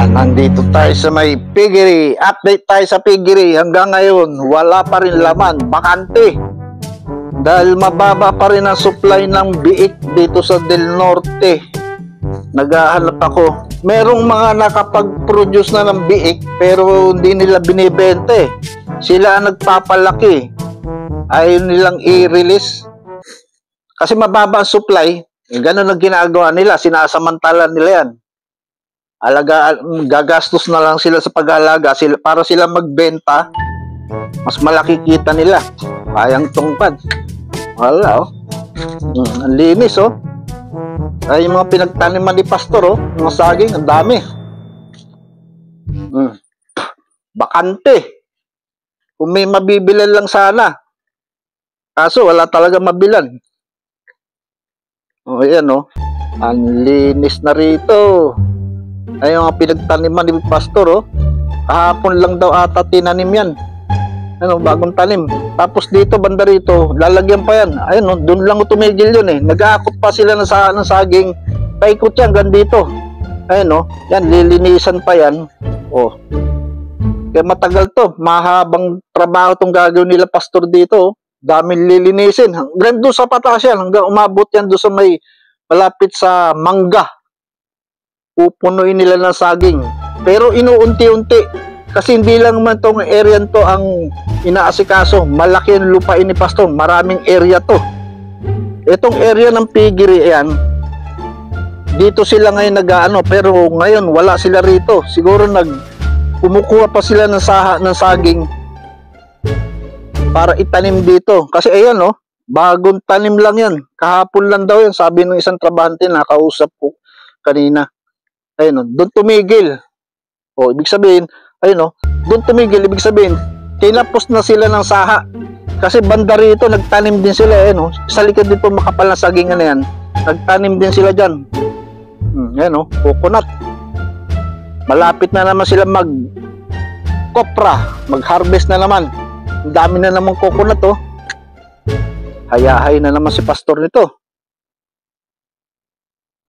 Nandito tayo sa may piggery. Update tayo sa piggery. Hanggang ngayon, wala pa rin laman. Bakante. Dahil mababa pa rin ang supply ng biik dito sa Del Norte. Naghahanap ako. Merong mga nakapag-produce na ng biik pero hindi nila binibenta eh. Sila ang nagpapalaki. Ayaw nilang i-release. Kasi mababa ang supply. Ganun ang ginagawa nila. Sinasamantala nila yan. Gagastos na lang sila sa pag-alaga para sila magbenta, mas malaki kita nila. Kayang tungpad. Wala oh. Ang linis oh. Ay yung mga pinagtaniman ni Pastor oh, mga saging, ang dami. Bakante. Kung may mabibilan lang sana. Kaso wala talaga mabilan. Oh, ayan oh. Ang linis na rito. Ay yung pinagtaniman ni Pastor oh. Kahapon lang daw ata tinanim yan. Ano, bagong tanim. Tapos dito, banda rito, lalagyan pa yan. Ayun oh, doon lang tumigil yun eh. Nag-aakot pa sila ng saging. Paikot yan, hanggang dito. Ayun oh, yan, lilinisan pa yan. Oh. Kaya matagal to. Mahabang trabaho tong gagawin nila Pastor dito oh. Daming lilinisin. Hanggang doon sa pataas yan, hanggang umabot yan doon sa may malapit sa Mangga. Pupunuin nila ng saging. Pero inuunti-unti. Kasi hindi lang man itong area to ang inaasikaso. Malaki ang lupain ni Pastor. Maraming area to. Itong area ng piggery, ayan. Dito sila ngayon nag-ano. Pero ngayon wala sila rito. Siguro kumukuha pa sila ng saging para itanim dito. Kasi ayan oh, bagong tanim lang yan. Kahapon lang daw yan. Sabi ng isang trabahante na kausap ko kanina. Ayun o, doon tumigil. O, ibig sabihin, ayun o, doon tumigil, ibig sabihin, tinapos na sila ng saha. Kasi banda rito, nagtanim din sila, ayun o, sa likod dito makapal na sagingan na yan, nagtanim din sila dyan. Ayun o, coconut. Malapit na naman sila mag-kopra, mag-harvest na naman. Ang dami na naman coconut o. Hayahay na naman si Pastor nito.